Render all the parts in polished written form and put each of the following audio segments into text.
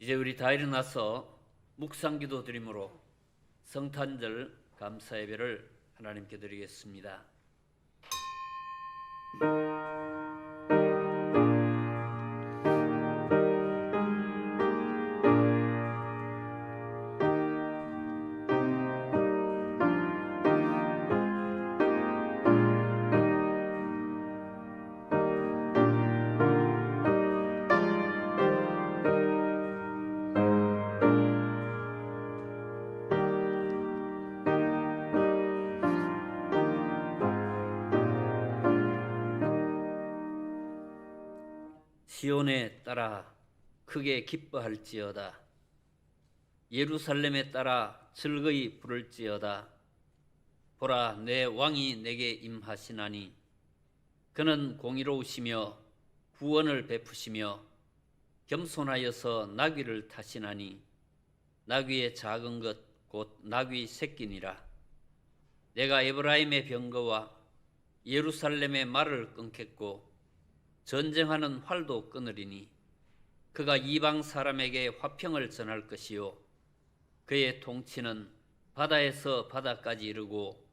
이제 우리 다 일어나서 묵상기도 드림으로 성탄절 감사 예배를 하나님께 드리겠습니다. 시온에 따라 크게 기뻐할지어다. 예루살렘에 따라 즐거이 부를지어다. 보라, 내 왕이 내게 임하시나니 그는 공의로우시며 구원을 베푸시며 겸손하여서 나귀를 타시나니 나귀의 작은 것 곧 나귀 새끼니라. 내가 에브라임의 병거와 예루살렘의 말을 끊겠고 전쟁하는 활도 끊으리니 그가 이방 사람에게 화평을 전할 것이요 그의 통치는 바다에서 바다까지 이르고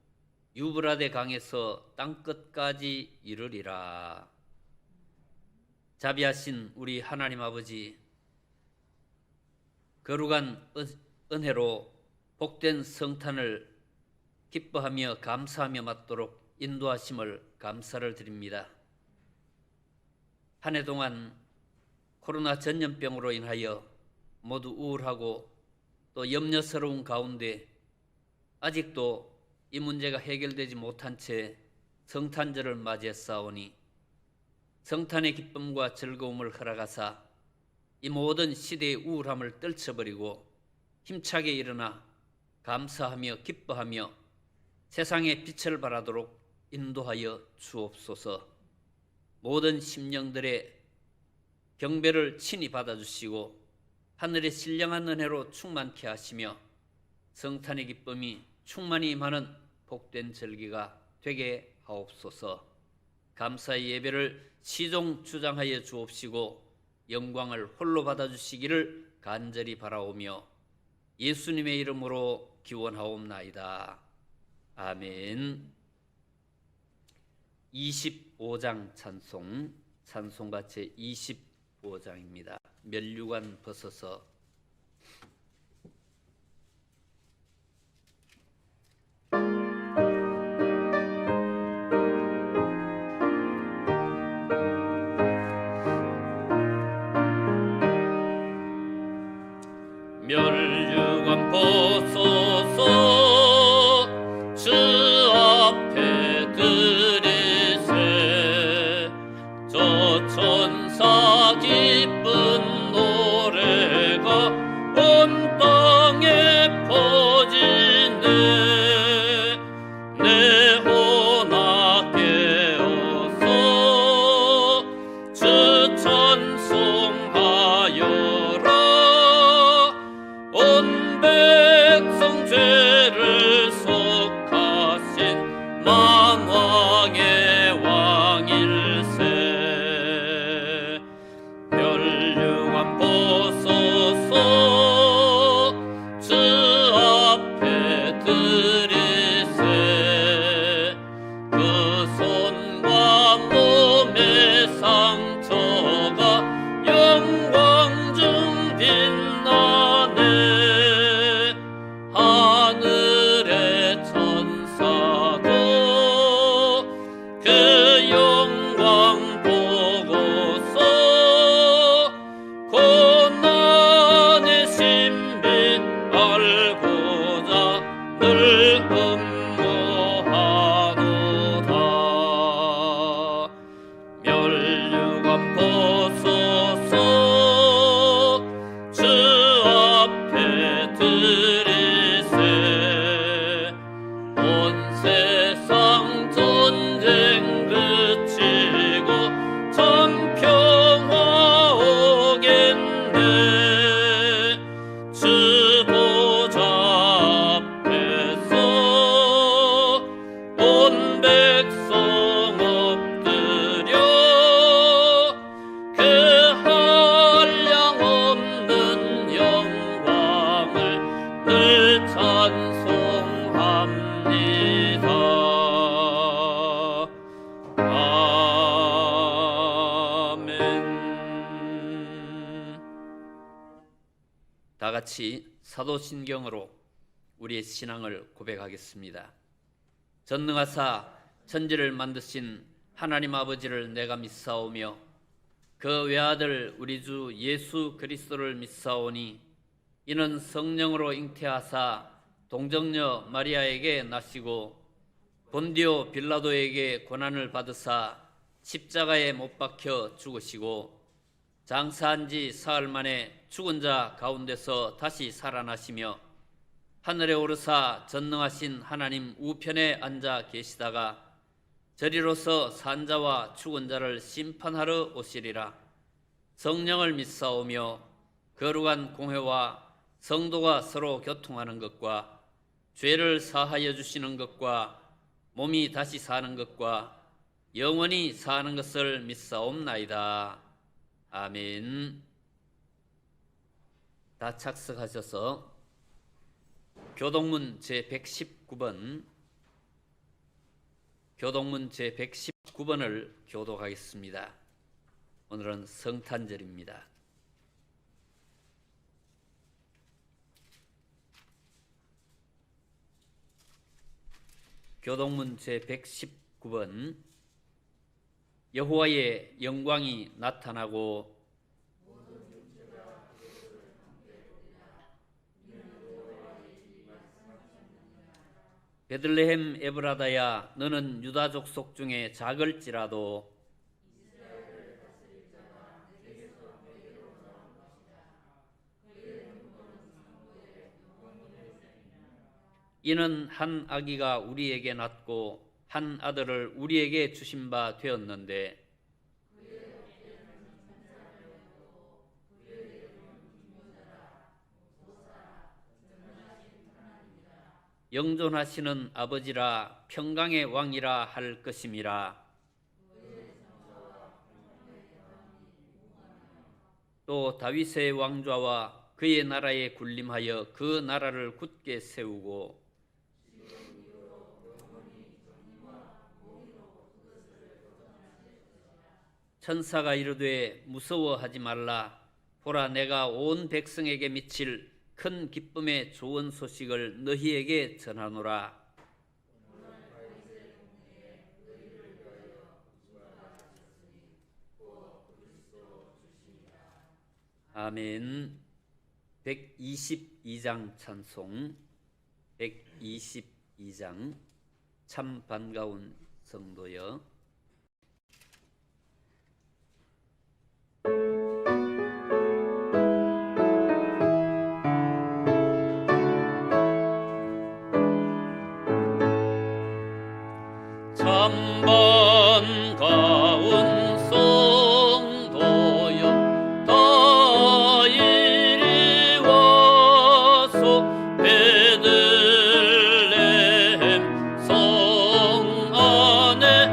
유브라데 강에서 땅끝까지 이르리라. 자비하신 우리 하나님 아버지, 거룩한 은혜로 복된 성탄을 기뻐하며 감사하며 맞도록 인도하심을 감사를 드립니다. 한 해 동안 코로나 전염병으로 인하여 모두 우울하고 또 염려스러운 가운데 아직도 이 문제가 해결되지 못한 채 성탄절을 맞이했사오니 성탄의 기쁨과 즐거움을 허락하사 이 모든 시대의 우울함을 떨쳐버리고 힘차게 일어나 감사하며 기뻐하며 세상의 빛을 발하도록 인도하여 주옵소서. 모든 심령들의 경배를 친히 받아주시고 하늘의 신령한 은혜로 충만케 하시며 성탄의 기쁨이 충만히 임하는 복된 절기가 되게 하옵소서. 감사의 예배를 시종 주장하여 주옵시고 영광을 홀로 받아주시기를 간절히 바라오며 예수님의 이름으로 기원하옵나이다. 아멘. 25장 찬송가 제 25장입니다. 면류관 벗어서 면류관 벗어서 주 앞에 드리세 저 천사 기쁜 노래가 온 땅에 퍼지네 내 혼아 깨어서 주 찬송하여라 온 배 다 같이 사도신경으로 우리의 신앙을 고백하겠습니다. 전능하사 천지를 만드신 하나님 아버지를 내가 믿사오며 그 외아들 우리 주 예수 그리스도를 믿사오니 이는 성령으로 잉태하사 동정녀 마리아에게 나시고 본디오 빌라도에게 고난을 받으사 십자가에 못 박혀 죽으시고 장사한 지 사흘 만에 죽은 자 가운데서 다시 살아나시며 하늘에 오르사 전능하신 하나님 우편에 앉아 계시다가 저리로서 산 자와 죽은 자를 심판하러 오시리라. 성령을 믿사오며 거룩한 공회와 성도가 서로 교통하는 것과 죄를 사하여 주시는 것과 몸이 다시 사는 것과 영원히 사는 것을 믿사옵나이다. 아멘. 다 착석하셔서 교동문 제119번 을 교독하겠습니다. 오늘은 성탄절입니다. 교동문 제119번 여호와의 영광이 나타나고 베들레헴 에브라다야 너는 유다 족속 중에 작을지라도 이는 한 아기가 우리에게 낳고 한 아들을 우리에게 주신 바 되었는데 영존하시는 아버지라 평강의 왕이라 할 것임이라. 또 다윗의 왕좌와 그의 나라에 군림하여 그 나라를 굳게 세우고 천사가 이르되 무서워하지 말라. 보라 내가 온 백성에게 미칠 큰 기쁨의 좋은 소식을 너희에게 전하노라. 아멘. 122장 찬송. 122장 참 반가운 성도여. 참 반가운 성도여 다 이리 와서 베들레헴 성 안에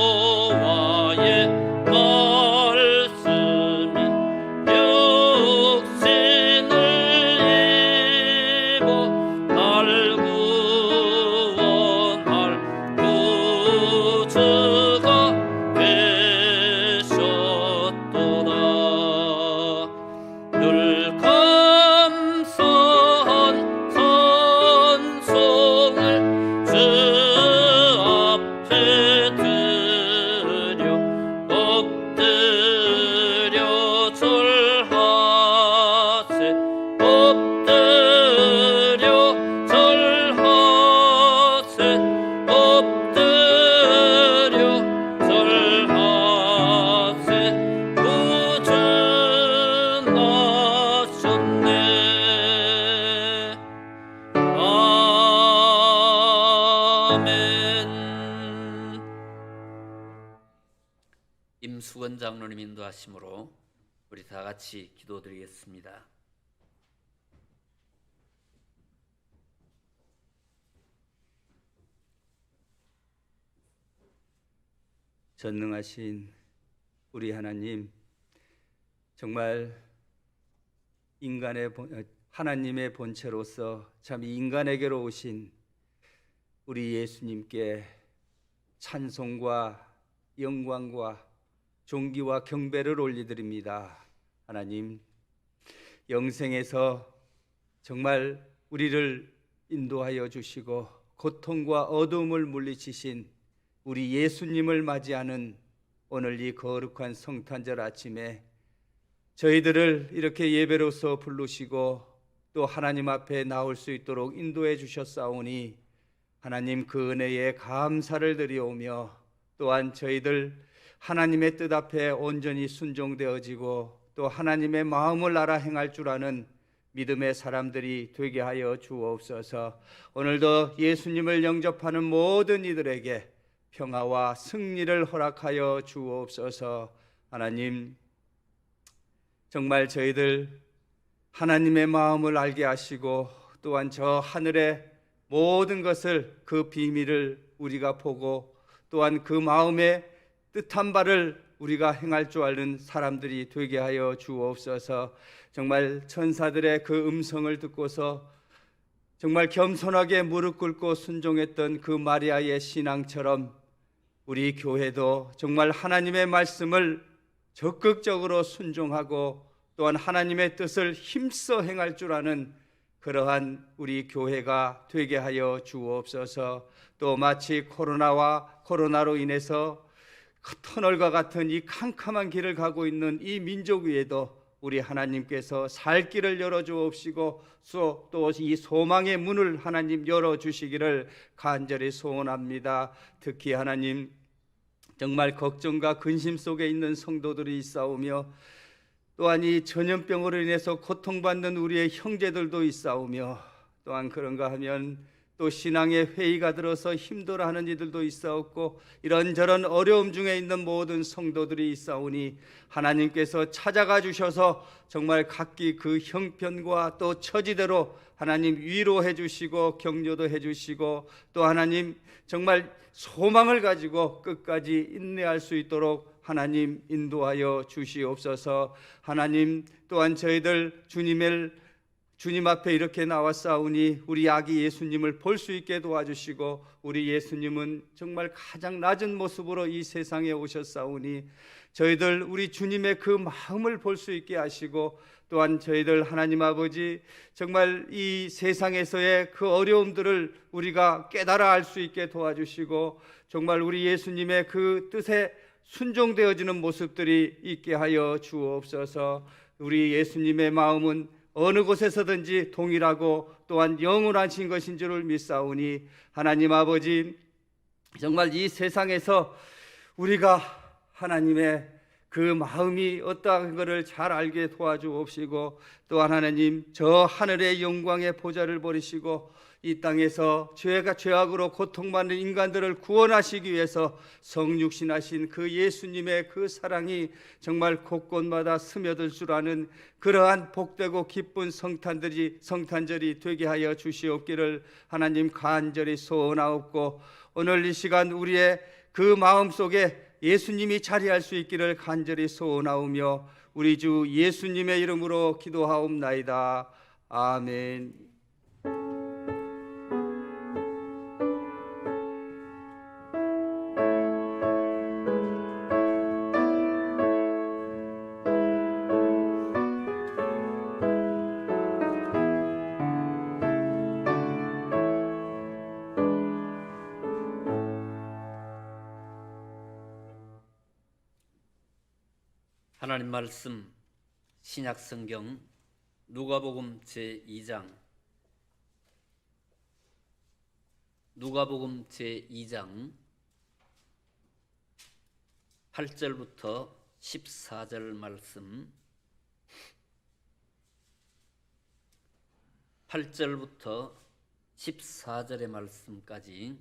여호와의 말씀이 육신을 입어 날 구원할 구주가 되셨도다. 늘 감사한 찬송을 주 앞에 드려 엎드려 절하세. 엎드려 절하세. 엎드려 절하세. 구주 나셨네. 아멘. 임수건 장로님 인도하심으로 우리 다 같이 기도드리겠습니다. 전능하신 우리 하나님, 정말 하나님의 본체로서 참 인간에게로 오신 우리 예수님께 찬송과 영광과 존귀와 경배를 올리드립니다. 하나님, 영생에서 정말 우리를 인도하여 주시고 고통과 어두움을 물리치신 우리 예수님을 맞이하는 오늘 이 거룩한 성탄절 아침에 저희들을 이렇게 예배로서 부르시고 또 하나님 앞에 나올 수 있도록 인도해 주셨사오니 하나님 그 은혜에 감사를 드리오며 또한 저희들 하나님의 뜻 앞에 온전히 순종되어지고 또 하나님의 마음을 알아 행할 줄 아는 믿음의 사람들이 되게 하여 주옵소서. 오늘도 예수님을 영접하는 모든 이들에게 평화와 승리를 허락하여 주옵소서. 하나님, 정말 저희들 하나님의 마음을 알게 하시고 또한 저 하늘의 모든 것을 그 비밀을 우리가 보고 또한 그 마음의 뜻한 바를 우리가 행할 줄 아는 사람들이 되게 하여 주옵소서. 정말 천사들의 그 음성을 듣고서 정말 겸손하게 무릎 꿇고 순종했던 그 마리아의 신앙처럼 우리 교회도 정말 하나님의 말씀을 적극적으로 순종하고 또한 하나님의 뜻을 힘써 행할 줄 아는 그러한 우리 교회가 되게 하여 주옵소서. 또 마치 코로나로 인해서 터널과 같은 이 캄캄한 길을 가고 있는 이 민족 위에도 우리 하나님께서 살 길을 열어주옵시고 또 이 소망의 문을 하나님 열어주시기를 간절히 소원합니다. 특히 하나님, 정말 걱정과 근심 속에 있는 성도들이 있사오며 또한 이 전염병으로 인해서 고통받는 우리의 형제들도 있사오며 또한 그런가 하면 또 신앙의 회의가 들어서 힘들어하는 이들도 있사옵고 이런저런 어려움 중에 있는 모든 성도들이 있사오니 하나님께서 찾아가 주셔서 정말 각기 그 형편과 또 처지대로 하나님 위로해 주시고 격려도 해 주시고 또 하나님 정말 소망을 가지고 끝까지 인내할 수 있도록 하나님 인도하여 주시옵소서. 하나님, 또한 저희들 주님 앞에 이렇게 나왔사오니 우리 아기 예수님을 볼 수 있게 도와주시고 우리 예수님은 정말 가장 낮은 모습으로 이 세상에 오셨사오니 저희들 우리 주님의 그 마음을 볼 수 있게 하시고 또한 저희들 하나님 아버지 정말 이 세상에서의 그 어려움들을 우리가 깨달아 알 수 있게 도와주시고 정말 우리 예수님의 그 뜻에 순종되어지는 모습들이 있게 하여 주옵소서. 우리 예수님의 마음은 어느 곳에서든지 동일하고 또한 영원하신 것인 줄을 믿사오니 하나님 아버지 정말 이 세상에서 우리가 하나님의 그 마음이 어떠한 것을 잘 알게 도와주옵시고 또한 하나님 저 하늘의 영광의 보좌를 버리시고 이 땅에서 죄악으로 고통받는 인간들을 구원하시기 위해서 성육신하신 그 예수님의 그 사랑이 정말 곳곳마다 스며들 줄 아는 그러한 복되고 기쁜 성탄절이 되게 하여 주시옵기를 하나님 간절히 소원하옵고, 오늘 이 시간 우리의 그 마음속에 예수님이 자리할 수 있기를 간절히 소원하오며 우리 주 예수님의 이름으로 기도하옵나이다. 아멘. 하나님 말씀 신약 성경 누가복음 제2장 8절부터 14절 말씀, 8절부터 14절의 말씀까지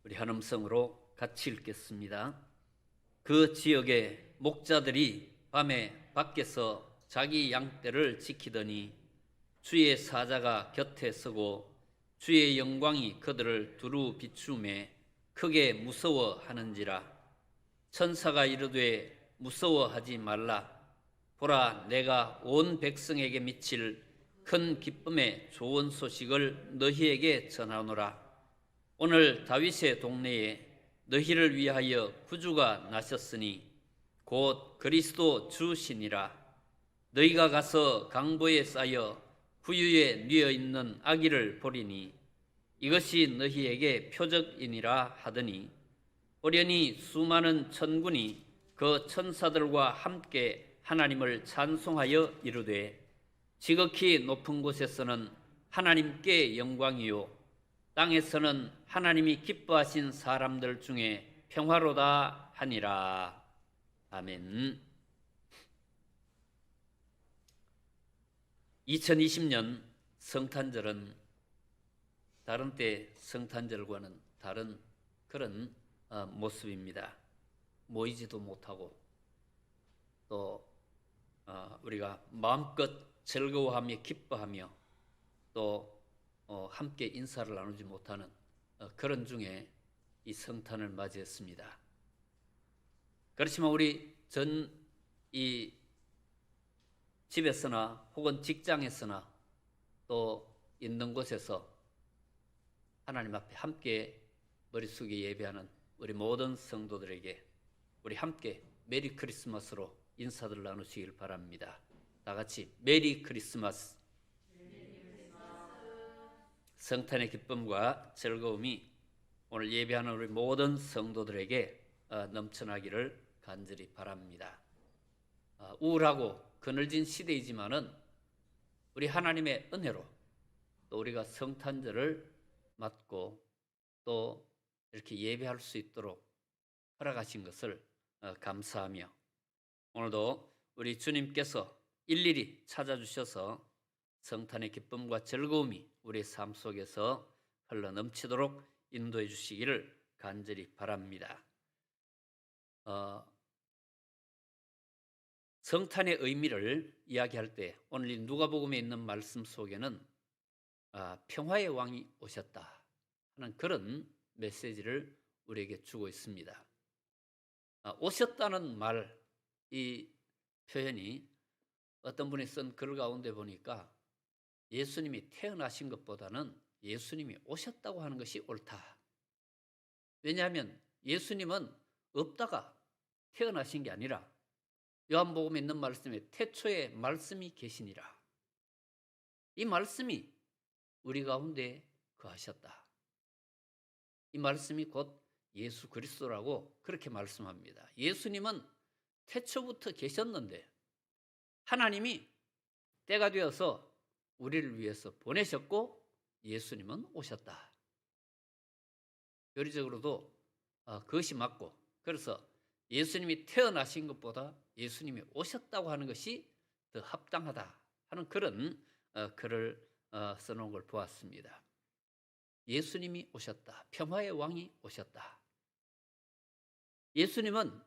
우리 한 음성으로 같이 읽겠습니다. 그 지역의 목자들이 밤에 밖에서 자기 양떼를 지키더니 주의 사자가 곁에 서고 주의 영광이 그들을 두루 비추매 크게 무서워하는지라. 천사가 이르되 무서워하지 말라. 보라, 내가 온 백성에게 미칠 큰 기쁨의 좋은 소식을 너희에게 전하노라. 오늘 다윗의 동네에 너희를 위하여 구주가 나셨으니 곧 그리스도 주시니라. 너희가 가서 강보에 쌓여 구유에 뉘어 있는 아기를 보리니 이것이 너희에게 표적이니라 하더니, 오려니 수많은 천군이 그 천사들과 함께 하나님을 찬송하여 이르되, 지극히 높은 곳에서는 하나님께 영광이요 땅에서는 하나님이 기뻐하신 사람들 중에 평화로다 하니라. 아멘. 2020년 성탄절은 다른 때 성탄절과는 다른 그런 모습입니다. 모이지도 못하고 또 우리가 마음껏 즐거워하며 기뻐하며 또 함께 인사를 나누지 못하는 그런 중에 이 성탄을 맞이했습니다. 그렇지만 우리 이 집에서나 혹은 직장에서나 또 있는 곳에서 하나님 앞에 함께 머리 숙여 예배하는 우리 모든 성도들에게 우리 함께 메리 크리스마스로 인사들 나누시길 바랍니다. 다 같이 메리 크리스마스. 성탄의 기쁨과 즐거움이 오늘 예배하는 우리 모든 성도들에게 넘쳐나기를 간절히 바랍니다. 우울하고 그늘진 시대이지만은 우리 하나님의 은혜로 또 우리가 성탄절을 맞고 또 이렇게 예배할 수 있도록 허락하신 것을 감사하며, 오늘도 우리 주님께서 일일이 찾아주셔서 성탄의 기쁨과 즐거움이 우리의 삶 속에서 흘러 넘치도록 인도해 주시기를 간절히 바랍니다. 성탄의 의미를 이야기할 때 오늘 이 누가복음에 있는 말씀 속에는 평화의 왕이 오셨다 하는 그런 메시지를 우리에게 주고 있습니다. 오셨다는 말, 이 표현이 어떤 분이 쓴 글 가운데 보니까 예수님이 태어나신 것보다는 예수님이 오셨다고 하는 것이 옳다. 왜냐하면 예수님은 없다가 태어나신 게 아니라 요한복음에 있는 말씀에 태초에 말씀이 계시니라. 이 말씀이 우리 가운데 거하셨다. 이 말씀이 곧 예수 그리스도라고 그렇게 말씀합니다. 예수님은 태초부터 계셨는데 하나님이 때가 되어서 우리를 위해서 보내셨고 예수님은 오셨다. 교리적으로도 그것이 맞고, 그래서 예수님이 태어나신 것보다 예수님이 오셨다고 하는 것이 더 합당하다 하는 그런 글을 써놓은 걸 보았습니다. 예수님이 오셨다. 평화의 왕이 오셨다. 예수님은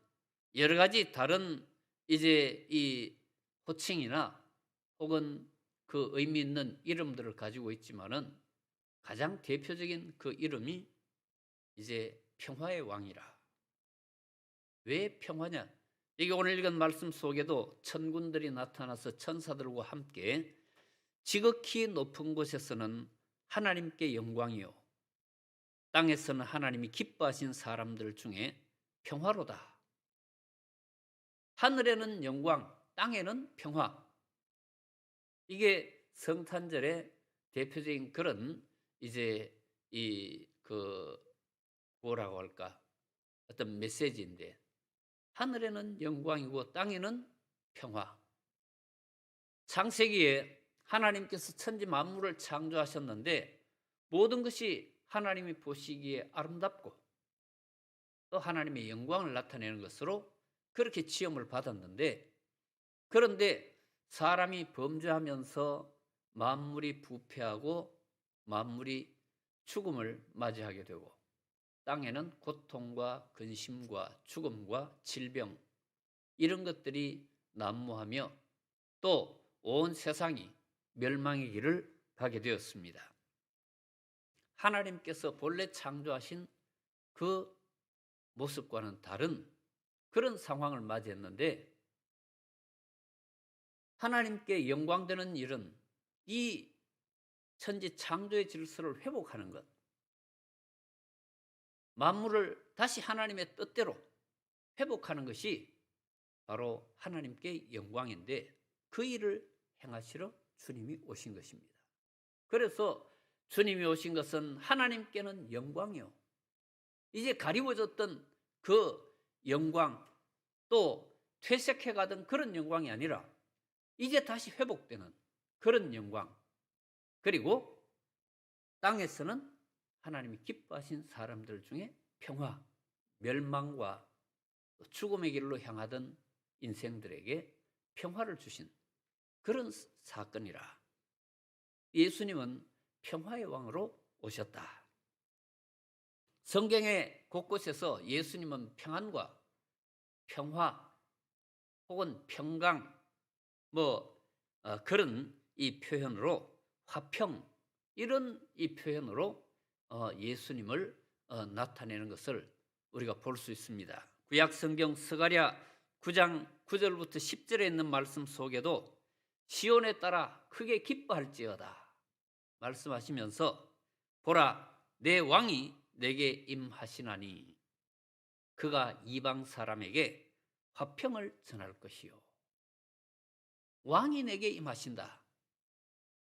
여러 가지 다른 이제 이 호칭이나 혹은 그 의미 있는 이름들을 가지고 있지만은 가장 대표적인 그 이름이 이제 평화의 왕이라. 왜 평화냐? 이게 오늘 읽은 말씀 속에도 천군들이 나타나서 천사들과 함께 지극히 높은 곳에서는 하나님께 영광이요, 땅에서는 하나님이 기뻐하신 사람들 중에 평화로다. 하늘에는 영광, 땅에는 평화. 이게 성탄절의 대표적인 그런 이제 뭐라고 할까? 어떤 메시지인데, 하늘에는 영광이고 땅에는 평화. 창세기에 하나님께서 천지 만물을 창조하셨는데 모든 것이 하나님이 보시기에 아름답고 또 하나님의 영광을 나타내는 것으로 그렇게 지음을 받았는데, 그런데 사람이 범죄하면서 만물이 부패하고 만물이 죽음을 맞이하게 되고 땅에는 고통과 근심과 죽음과 질병 이런 것들이 난무하며 또 온 세상이 멸망의 길을 가게 되었습니다. 하나님께서 본래 창조하신 그 모습과는 다른 그런 상황을 맞이했는데, 하나님께 영광되는 일은 이 천지 창조의 질서를 회복하는 것, 만물을 다시 하나님의 뜻대로 회복하는 것이 바로 하나님께 영광인데, 그 일을 행하시러 주님이 오신 것입니다. 그래서 주님이 오신 것은 하나님께는 영광이요, 이제 가리워졌던 그 영광, 또 퇴색해 가던 그런 영광이 아니라 이제 다시 회복되는 그런 영광, 그리고 땅에서는 하나님이 기뻐하신 사람들 중에 평화, 멸망과 죽음의 길로 향하던 인생들에게 평화를 주신 그런 사건이라. 예수님은 평화의 왕으로 오셨다. 성경의 곳곳에서 예수님은 평안과 평화 혹은 평강 그런 이 표현으로 화평 이런 이 표현으로 예수님을 나타내는 것을 우리가 볼 수 있습니다. 구약 성경 스가랴 9장 9절부터 10절에 있는 말씀 속에도 시온에 따라 크게 기뻐할지어다 말씀하시면서, 보라 내 왕이 내게 임하시나니 그가 이방 사람에게 화평을 전할 것이요. 왕이 내게 임하신다.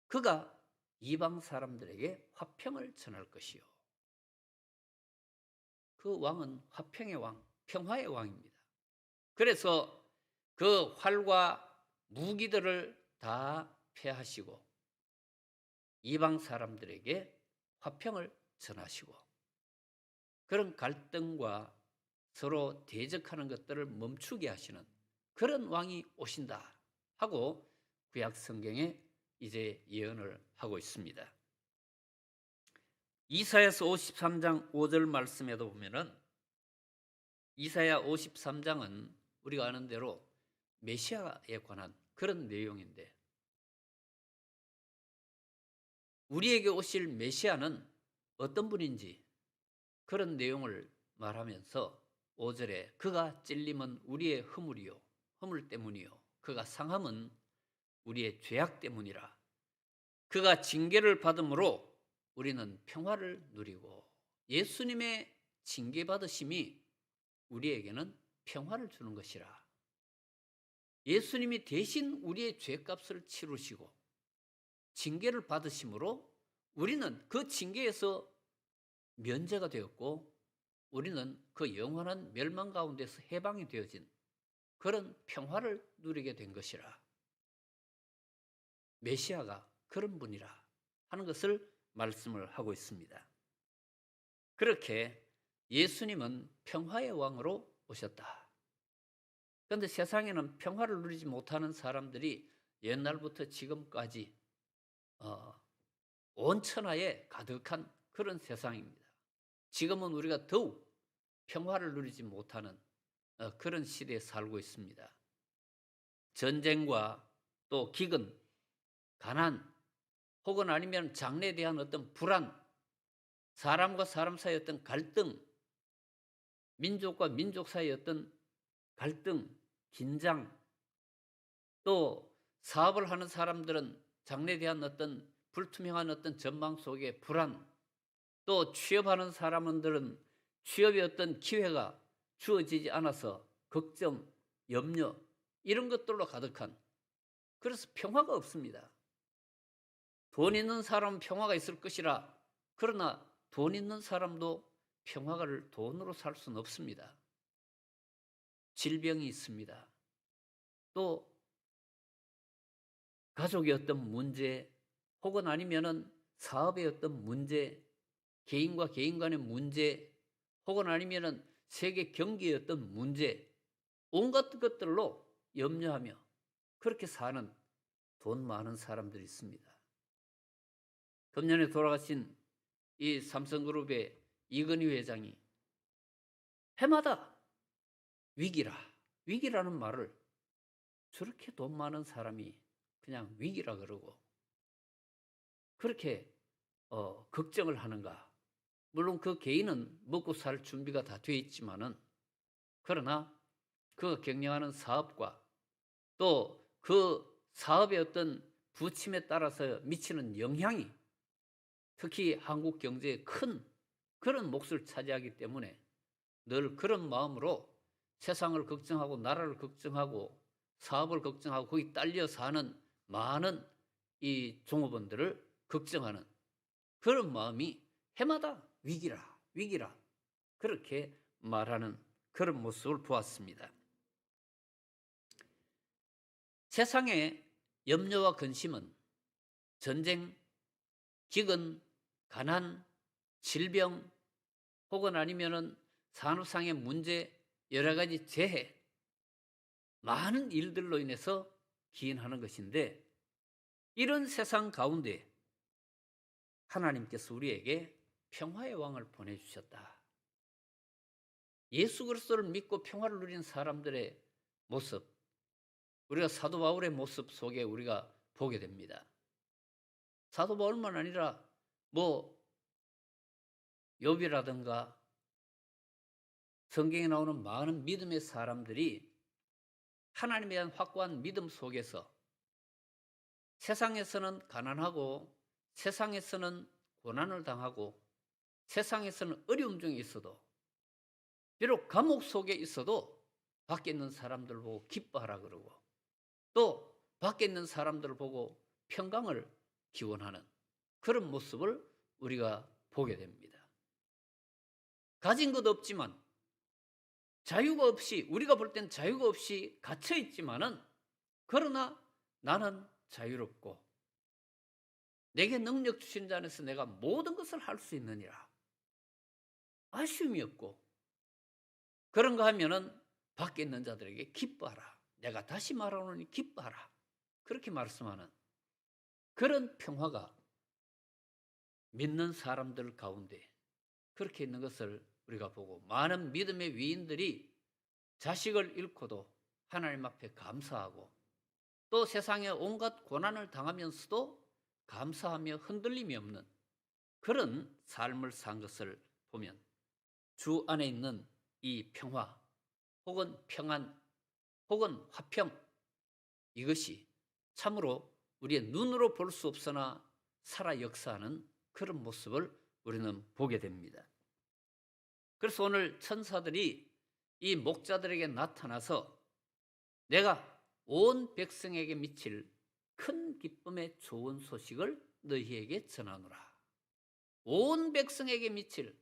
그가 이방 사람들에게 화평을 전할 것이요. 그 왕은 화평의 왕, 평화의 왕입니다. 그래서 그 활과 무기들을 다 폐하시고 이방 사람들에게 화평을 전하시고 그런 갈등과 서로 대적하는 것들을 멈추게 하시는 그런 왕이 오신다 하고 구약 성경에 이제 예언을 하고 있습니다. 이사야서 53장 5절 말씀에도 보면은, 이사야 53장은 우리가 아는 대로 메시아에 관한 그런 내용인데, 우리에게 오실 메시아는 어떤 분인지 그런 내용을 말하면서 5절에 그가 찔림은 우리의 허물이요, 허물 때문이요, 그가 상함은 우리의 죄악 때문이라. 그가 징계를 받음으로 우리는 평화를 누리고, 예수님의 징계 받으심이 우리에게는 평화를 주는 것이라. 예수님이 대신 우리의 죄값을 치르시고 징계를 받으심으로 우리는 그 징계에서 면제가 되었고, 우리는 그 영원한 멸망 가운데서 해방이 되어진 그런 평화를 누리게 된 것이라. 메시아가 그런 분이라 하는 것을 말씀을 하고 있습니다. 그렇게 예수님은 평화의 왕으로 오셨다. 그런데 세상에는 평화를 누리지 못하는 사람들이 옛날부터 지금까지 온 천하에 가득한 그런 세상입니다. 지금은 우리가 더욱 평화를 누리지 못하는 그런 시대에 살고 있습니다. 전쟁과 또 기근, 가난, 혹은 아니면 장래에 대한 어떤 불안, 사람과 사람 사이의 어떤 갈등, 민족과 민족 사이의 어떤 갈등, 긴장, 또 사업을 하는 사람들은 장래에 대한 어떤 불투명한 어떤 전망 속에 불안, 또 취업하는 사람들은 취업의 어떤 기회가 주어지지 않아서 걱정, 염려, 이런 것들로 가득한, 그래서 평화가 없습니다. 돈 있는 사람은 평화가 있을 것이라. 그러나 돈 있는 사람도 평화를 돈으로 살 수는 없습니다. 질병이 있습니다. 또 가족의 어떤 문제, 혹은 아니면은 사업의 어떤 문제, 개인과 개인 간의 문제, 혹은 아니면은 세계 경기의 어떤 문제, 온갖 것들로 염려하며 그렇게 사는 돈 많은 사람들이 있습니다. 금년에 돌아가신 이 삼성그룹의 이건희 회장이 해마다 위기라는 말을, 저렇게 돈 많은 사람이 그냥 위기라 그러고 그렇게 걱정을 하는가. 물론 그 개인은 먹고 살 준비가 다 되어 있지만은, 그러나 그가 경영하는 사업과 또 그 사업의 어떤 부침에 따라서 미치는 영향이 특히 한국 경제에 큰 그런 몫을 차지하기 때문에 늘 그런 마음으로 세상을 걱정하고 나라를 걱정하고 사업을 걱정하고 거기 딸려 사는 많은 이 종업원들을 걱정하는 그런 마음이 해마다 위기라 그렇게 말하는 그런 모습을 보았습니다. 세상의 염려와 근심은 전쟁, 기근, 가난, 질병, 혹은 아니면은 산업상의 문제, 여러 가지 재해, 많은 일들로 인해서 기인하는 것인데, 이런 세상 가운데 하나님께서 우리에게 평화의 왕을 보내주셨다. 예수 그리스도를 믿고 평화를 누리는 사람들의 모습, 우리가 사도 바울의 모습 속에 우리가 보게 됩니다. 사도 바울만 아니라 욥이라든가 성경에 나오는 많은 믿음의 사람들이 하나님에 대한 확고한 믿음 속에서 세상에서는 가난하고 세상에서는 고난을 당하고 세상에서는 어려움 중에 있어도, 비록 감옥 속에 있어도 밖에 있는 사람들 보고 기뻐하라 그러고, 또 밖에 있는 사람들을 보고 평강을 기원하는 그런 모습을 우리가 보게 됩니다. 가진 것 없지만, 자유가 없이, 우리가 볼 땐 자유가 없이 갇혀 있지만은, 그러나 나는 자유롭고 내게 능력 주신 자 안에서 내가 모든 것을 할 수 있느니라. 아쉬움이 없고, 그런가 하면은 밖에 있는 자들에게 기뻐하라. 내가 다시 말하노니 기뻐하라. 그렇게 말씀하는 그런 평화가 믿는 사람들 가운데 그렇게 있는 것을 우리가 보고, 많은 믿음의 위인들이 자식을 잃고도 하나님 앞에 감사하고, 또 세상에 온갖 고난을 당하면서도 감사하며 흔들림이 없는 그런 삶을 산 것을 보면, 주 안에 있는 이 평화, 혹은 평안, 혹은 화평, 이것이 참으로 우리의 눈으로 볼 수 없으나 살아 역사하는 그런 모습을 우리는 보게 됩니다. 그래서 오늘 천사들이 이 목자들에게 나타나서 내가 온 백성에게 미칠 큰 기쁨의 좋은 소식을 너희에게 전하노라. 온 백성에게 미칠,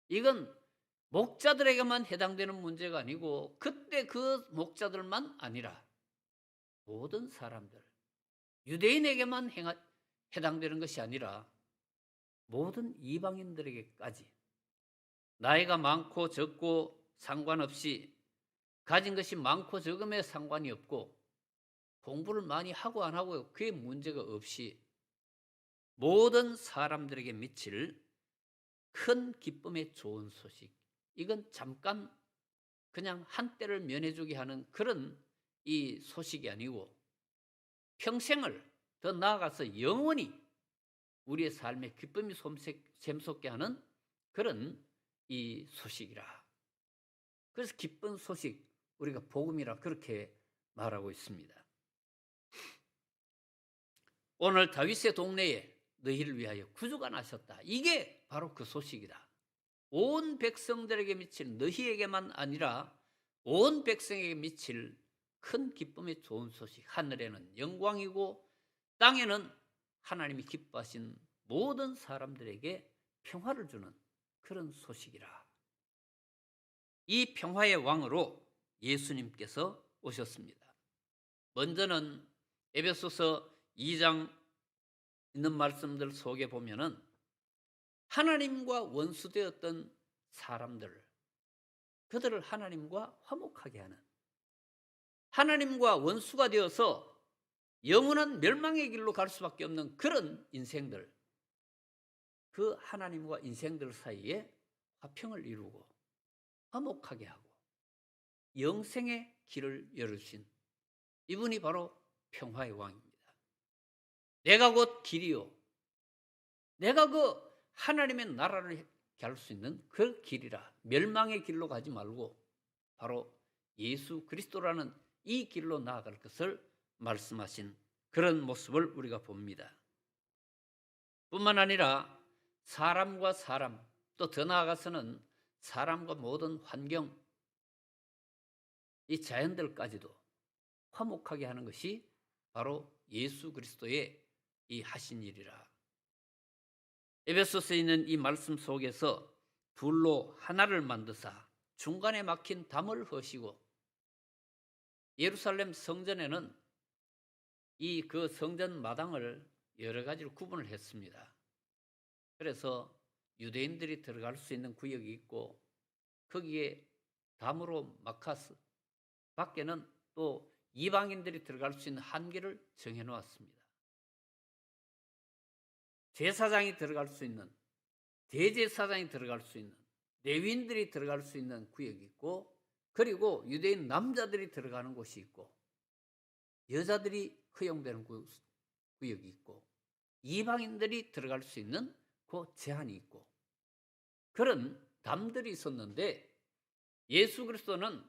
이건 목자들에게만 해당되는 문제가 아니고 그때 그 목자들만 아니라 모든 사람들, 유대인에게만 해당되는 것이 아니라 모든 이방인들에게까지, 나이가 많고 적고 상관없이 가진 것이 많고 적음에 상관이 없고 공부를 많이 하고 안 하고 그게 문제가 없이 모든 사람들에게 미칠 큰 기쁨의 좋은 소식. 이건 잠깐 그냥 한때를 면해주게 하는 그런 이 소식이 아니고 평생을 더 나아가서 영원히 우리의 삶에 기쁨이 샘솟게 하는 그런 이 소식이라. 그래서 기쁜 소식, 우리가 복음이라 그렇게 말하고 있습니다. 오늘 다윗의 동네에 너희를 위하여 구주가 나셨다. 이게 바로 그 소식이다. 온 백성들에게 미칠, 너희에게만 아니라 온 백성에게 미칠 큰 기쁨의 좋은 소식. 하늘에는 영광이고 땅에는 하나님이 기뻐하신 모든 사람들에게 평화를 주는 그런 소식이라. 이 평화의 왕으로 예수님께서 오셨습니다. 먼저는 에베소서 2장 있는 말씀들 속에 보면은 하나님과 원수되었던 사람들, 그들을 하나님과 화목하게 하는, 하나님과 원수가 되어서 영원한 멸망의 길로 갈 수밖에 없는 그런 인생들, 그 하나님과 인생들 사이에 화평을 이루고 화목하게 하고 영생의 길을 열으신 이분이 바로 평화의 왕입니다. 내가 곧 길이요, 내가 그 하나님의 나라를 갈 수 있는 그 길이라. 멸망의 길로 가지 말고 바로 예수 그리스도라는 이 길로 나아갈 것을 말씀하신 그런 모습을 우리가 봅니다. 뿐만 아니라 사람과 사람, 또 더 나아가서는 사람과 모든 환경, 이 자연들까지도 화목하게 하는 것이 바로 예수 그리스도의 이 하신 일이라. 에베소서에 있는 이 말씀 속에서 둘로 하나를 만드사 중간에 막힌 담을 허시고, 예루살렘 성전에는 이 그 성전 마당을 여러 가지로 구분을 했습니다. 그래서 유대인들이 들어갈 수 있는 구역이 있고 거기에 담으로 막아서 밖에는 또 이방인들이 들어갈 수 있는 한계를 정해 놓았습니다. 제사장이 들어갈 수 있는, 대제사장이 들어갈 수 있는, 레위인들이 들어갈 수 있는 구역이 있고, 그리고 유대인 남자들이 들어가는 곳이 있고, 여자들이 허용되는 구역이 있고, 이방인들이 들어갈 수 있는 그 제한이 있고, 그런 담들이 있었는데 예수 그리스도는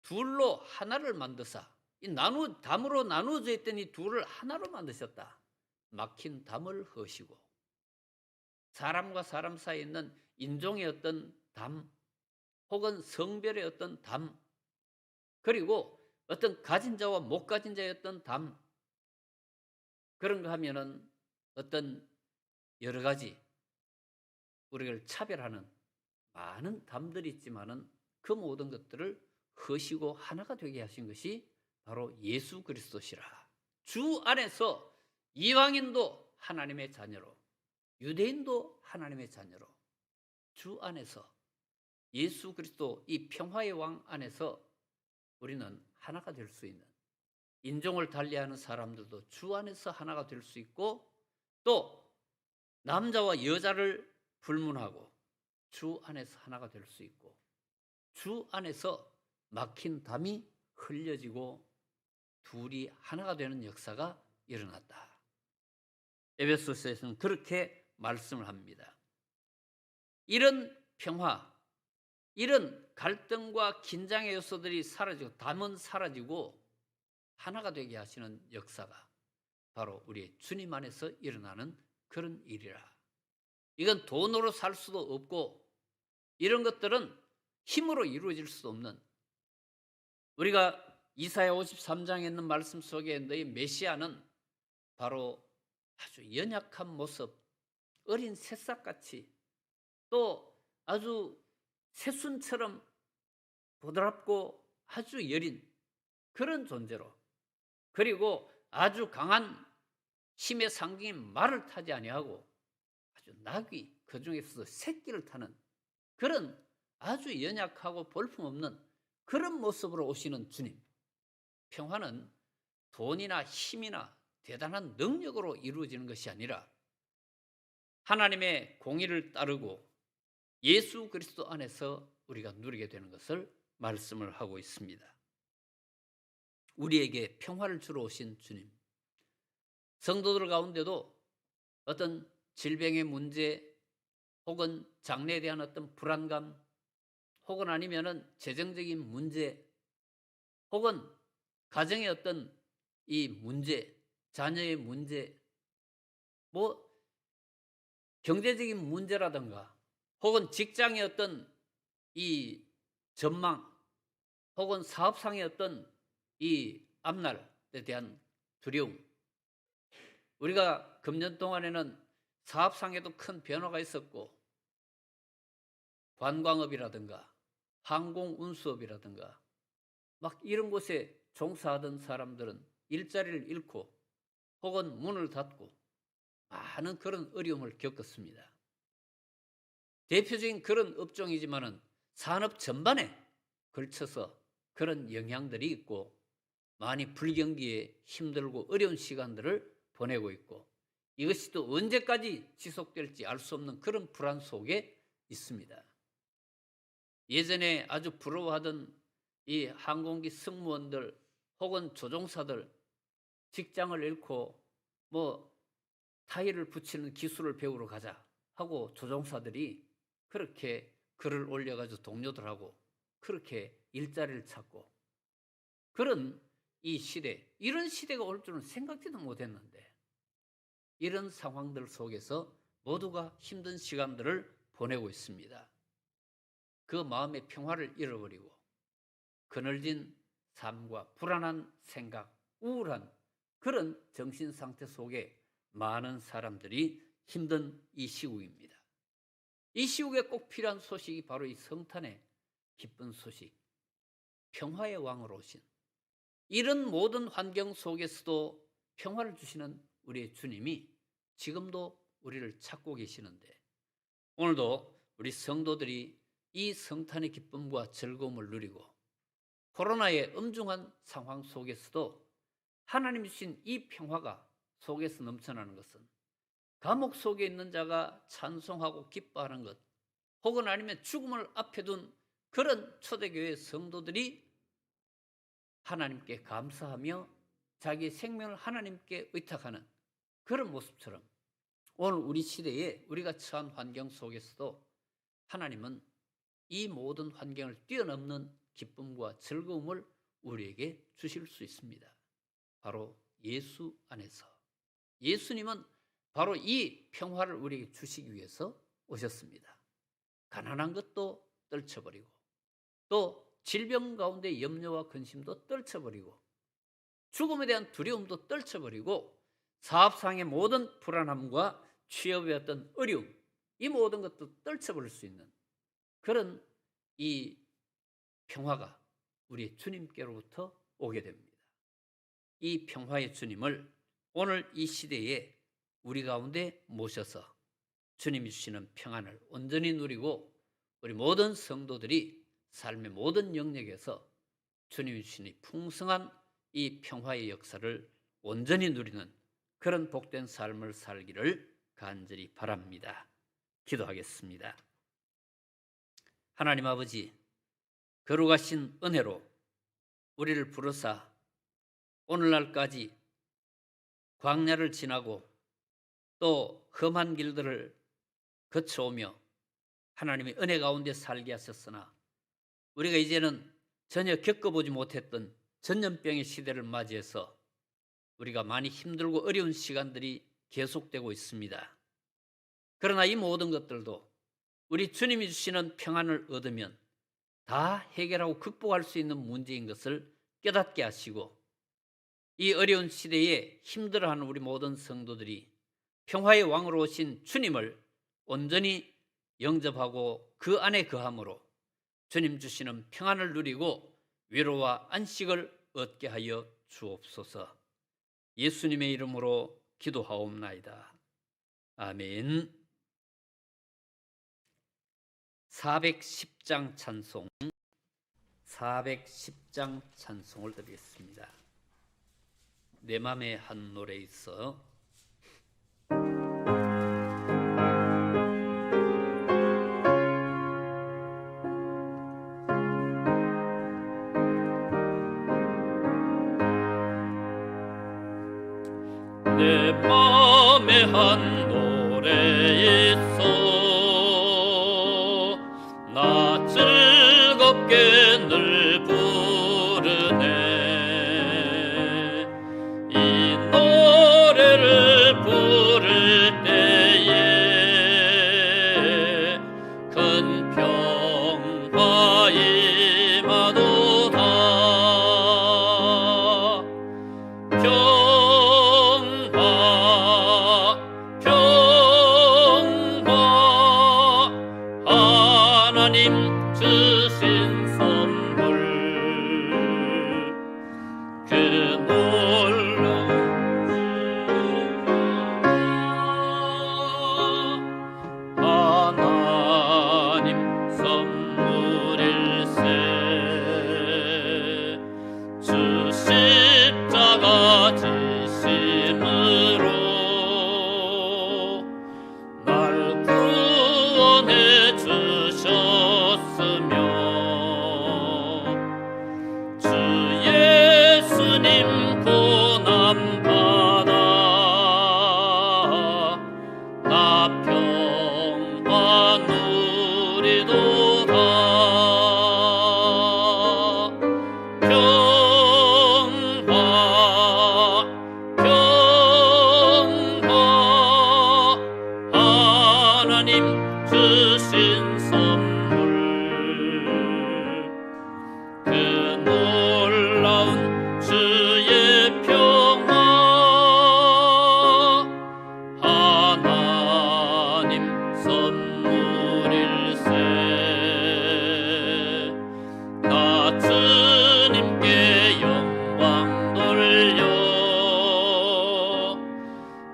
둘로 하나를 만드사, 이 담으로 나누어져 있던 이 둘을 하나로 만드셨다. 막힌 담을 허시고, 사람과 사람 사이에 있는 인종의 어떤 담, 혹은 성별의 어떤 담, 그리고 어떤 가진 자와 못 가진 자의 어떤 담, 그런 거 하면은 어떤 여러 가지 우리를 차별하는 많은 담들이 있지만은 그 모든 것들을 허시고 하나가 되게 하신 것이 바로 예수 그리스도시라. 주 안에서 이방인도 하나님의 자녀로, 유대인도 하나님의 자녀로, 주 안에서 예수 그리스도 이 평화의 왕 안에서 우리는 하나가 될 수 있는, 인종을 달리하는 사람들도 주 안에서 하나가 될 수 있고, 또 남자와 여자를 불문하고 주 안에서 하나가 될 수 있고, 주 안에서 막힌 담이 흘려지고 둘이 하나가 되는 역사가 일어났다. 에베소서에서는 그렇게 말씀을 합니다. 이런 평화, 이런 갈등과 긴장의 요소들이 사라지고 담은 사라지고 하나가 되게 하시는 역사가 바로 우리 주님 안에서 일어나는 그런 일이라. 이건 돈으로 살 수도 없고 이런 것들은 힘으로 이루어질 수 없는, 우리가 이사야 53장에 있는 말씀 속에 너희 메시아는 바로 아주 연약한 모습, 어린 새싹같이, 또 아주 새순처럼 보드랍고 아주 여린 그런 존재로, 그리고 아주 강한 힘의 상징인 말을 타지 아니하고 아주 나귀, 그 중에서도 새끼를 타는 그런 아주 연약하고 볼품없는 그런 모습으로 오시는 주님. 평화는 돈이나 힘이나 대단한 능력으로 이루어지는 것이 아니라 하나님의 공의를 따르고 예수 그리스도 안에서 우리가 누리게 되는 것을 말씀을 하고 있습니다. 우리에게 평화를 주러 오신 주님. 성도들 가운데도 어떤 질병의 문제 혹은 장래에 대한 어떤 불안감 혹은 아니면은 재정적인 문제 혹은 가정의 어떤 이 문제, 자녀의 문제, 뭐 경제적인 문제라든가 혹은 직장의 어떤 이 전망 혹은 사업상의 어떤 이 앞날에 대한 두려움. 우리가 금년 동안에는 사업상에도 큰 변화가 있었고 관광업이라든가 항공운수업이라든가 막 이런 곳에 종사하던 사람들은 일자리를 잃고 혹은 문을 닫고 많은 그런 어려움을 겪었습니다. 대표적인 그런 업종이지만은 산업 전반에 걸쳐서 그런 영향들이 있고 많이 불경기에 힘들고 어려운 시간들을 보내고 있고 이것이 또 언제까지 지속될지 알 수 없는 그런 불안 속에 있습니다. 예전에 아주 부러워하던 이 항공기 승무원들 혹은 조종사들 직장을 잃고 뭐 타이를 붙이는 기술을 배우러 가자 하고 조종사들이 그렇게 글을 올려가지고 동료들하고 그렇게 일자리를 찾고 그런 이 시대, 이런 시대가 올 줄은 생각지도 못했는데 이런 상황들 속에서 모두가 힘든 시간들을 보내고 있습니다. 그 마음의 평화를 잃어버리고 그늘진 삶과 불안한 생각, 우울한 그런 정신 상태 속에 많은 사람들이 힘든 이 시국입니다. 이 시국에 꼭 필요한 소식이 바로 이 성탄의 기쁜 소식, 평화의 왕으로 오신 이런 모든 환경 속에서도 평화를 주시는 우리의 주님이 지금도 우리를 찾고 계시는데 오늘도 우리 성도들이 이 성탄의 기쁨과 즐거움을 누리고 코로나의 엄중한 상황 속에서도 하나님 주신 이 평화가 속에서 넘쳐나는 것은 감옥 속에 있는 자가 찬송하고 기뻐하는 것 혹은 아니면 죽음을 앞에 둔 그런 초대교회 성도들이 하나님께 감사하며 자기의 생명을 하나님께 의탁하는 그런 모습처럼 오늘 우리 시대에 우리가 처한 환경 속에서도 하나님은 이 모든 환경을 뛰어넘는 기쁨과 즐거움을 우리에게 주실 수 있습니다. 바로 예수 안에서. 예수님은 바로 이 평화를 우리에게 주시기 위해서 오셨습니다. 가난한 것도 떨쳐버리고 또 질병 가운데 염려와 근심도 떨쳐버리고 죽음에 대한 두려움도 떨쳐버리고 사업상의 모든 불안함과 취업의 어떤 어려움 이 모든 것도 떨쳐버릴 수 있는 그런 이 평화가 우리 주님께로부터 오게 됩니다. 이 평화의 주님을 오늘 이 시대에 우리 가운데 모셔서 주님이 주시는 평안을 온전히 누리고 우리 모든 성도들이 삶의 모든 영역에서 주님이 주시는 풍성한 이 평화의 역사를 온전히 누리는 그런 복된 삶을 살기를 간절히 바랍니다. 기도하겠습니다. 하나님 아버지, 거룩하신 은혜로 우리를 부르사 오늘날까지 광야를 지나고 또 험한 길들을 거쳐오며 하나님의 은혜 가운데 살게 하셨으나 우리가 이제는 전혀 겪어보지 못했던 전염병의 시대를 맞이해서 우리가 많이 힘들고 어려운 시간들이 계속되고 있습니다. 그러나 이 모든 것들도 우리 주님이 주시는 평안을 얻으면 다 해결하고 극복할 수 있는 문제인 것을 깨닫게 하시고 이 어려운 시대에 힘들어하는 우리 모든 성도들이 평화의 왕으로 오신 주님을 온전히 영접하고 그 안에 거함으로 주님 주시는 평안을 누리고 위로와 안식을 얻게 하여 주옵소서. 예수님의 이름으로 기도하옵나이다. 아멘. 410장 찬송 410장 찬송을 드리겠습니다. 내 맘에 한 노래 있어. 내 맘에 한 노래 있어. 나 즐겁게 늘 부르네. 이 노래를 부를 때에 큰 평화 임하도다. 하나님 주신 선물 그 놀라운 하나님 선물일세. 주 십자가 지심으로 날 구원해 주셨으며 주 예수님 고난 받아 나 평화 누리도다. 하나님 주신 선물 그 놀라운 주의 평화. 하나님 선물일세. 나 주님께 영광 돌려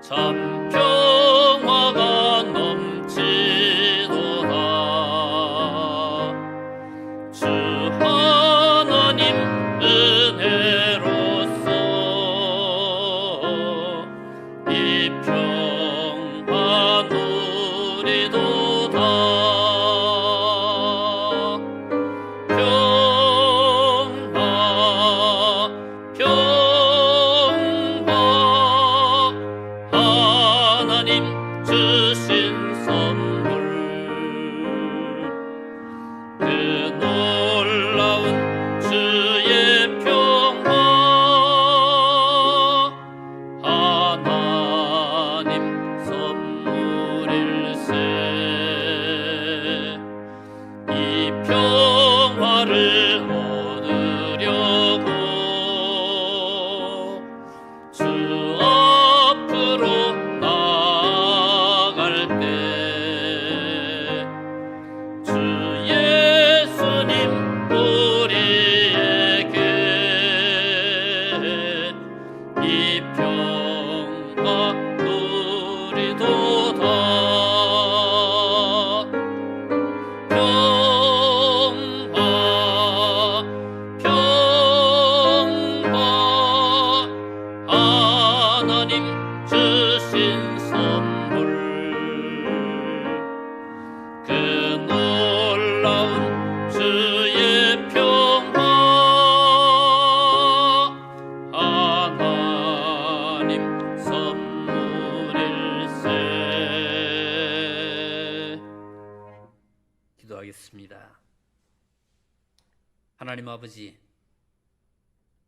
참 평화가 넘치도다. 주 하나님 은혜로서 이 평화 누리도다. 평화 하나님 주신 선물 그 놀라운 주의 평화. 하나님 선물일세. 이 평화를 얻으려고 주 앞으로 나아갈 때 주 예수님 우리에게 이 평화 누리도다. 평화 하나님 주신 선물 그 놀라운 주의 평화. 하나님 선물일세. 기도하겠습니다. 하나님 아버지,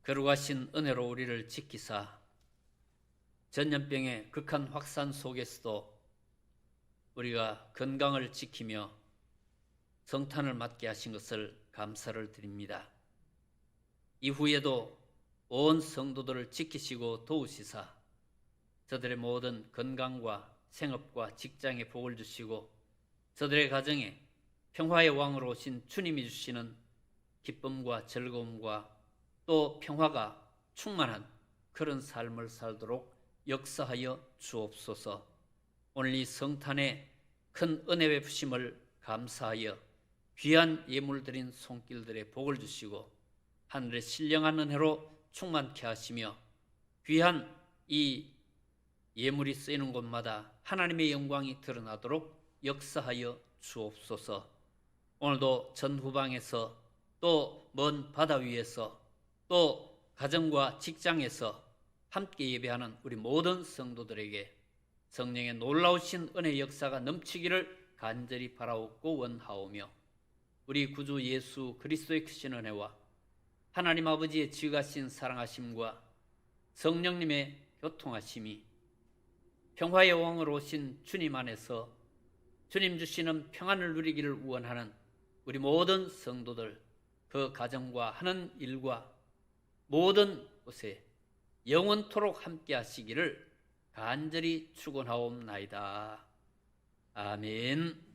거룩하신 은혜로 우리를 지키사 전염병의 극한 확산 속에서도 우리가 건강을 지키며 성탄을 맞게 하신 것을 감사를 드립니다. 이후에도 온 성도들을 지키시고 도우시사 저들의 모든 건강과 생업과 직장에 복을 주시고 저들의 가정에 평화의 왕으로 오신 주님이 주시는 기쁨과 즐거움과 또 평화가 충만한 그런 삶을 살도록 역사하여 주옵소서. 오늘 이 성탄의 큰 은혜 베푸심을 감사하여 귀한 예물 드린 손길들의 복을 주시고 하늘의 신령한 은혜로 충만케 하시며 귀한 이 예물이 쓰이는 곳마다 하나님의 영광이 드러나도록 역사하여 주옵소서. 오늘도 전후방에서 또 먼 바다 위에서 또 가정과 직장에서 함께 예배하는 우리 모든 성도들에게 성령의 놀라우신 은혜 역사가 넘치기를 간절히 바라옵고 원하오며 우리 구주 예수 그리스도의 크신 은혜와 하나님 아버지의 지극하신 사랑하심과 성령님의 교통하심이 평화의 왕으로 오신 주님 안에서 주님 주시는 평안을 누리기를 원하는 우리 모든 성도들, 그 가정과 하는 일과 모든 곳에 영원토록 함께 하시기를 간절히 축원하옵나이다. 아멘.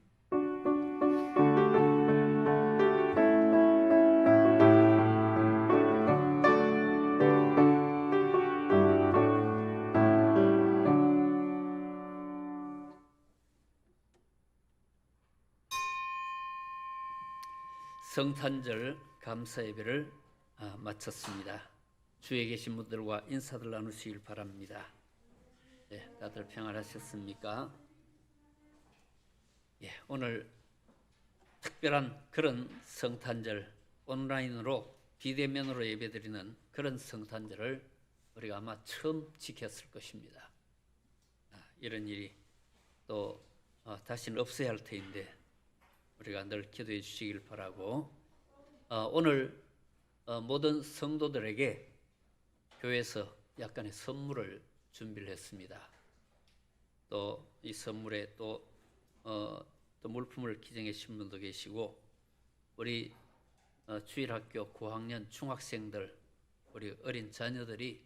성탄절 감사 예배를 마쳤습니다. 주위에 계신 분들과 인사들 나누시길 바랍니다. 네, 다들 평안하셨습니까? 예, 오늘 특별한 그런 성탄절, 온라인으로 비대면으로 예배드리는 그런 성탄절을 우리가 아마 처음 지켰을 것입니다. 이런 일이 또 다시는 없어야 할 터인데 우리가 늘 기도해 주시길 바라고, 오늘 모든 성도들에게 교회에서 약간의 선물을 준비를 했습니다. 또 이 선물에 또 물품을 기증해 주신 분도 계시고, 우리 주일학교 고학년 중학생들, 우리 어린 자녀들이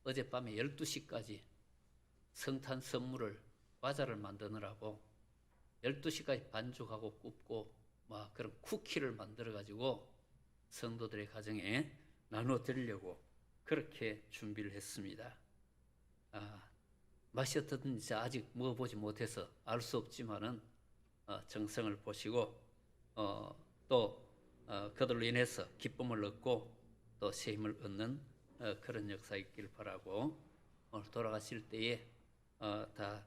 어젯밤에 12시까지 성탄 선물을 과자를 만드느라고 12시까지 반죽하고 굽고 막 그런 쿠키를 만들어 가지고 성도들의 가정에 나눠 드리려고 그렇게 준비를 했습니다. 맛이 어떻든지 아직 먹어보지 못해서 알 수 없지만은 정성을 보시고 또 그들로 인해서 기쁨을 얻고 또 새 힘을 얻는 그런 역사 있길 바라고, 오늘 돌아가실 때에 다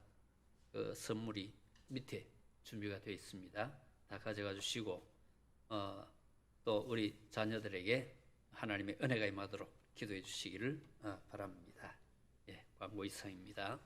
그 선물이 밑에 준비가 되어 있습니다. 다 가져가 주시고 또 우리 자녀들에게 하나님의 은혜가 임하도록 기도해 주시기를 바랍니다. 예, 광고 이상입니다.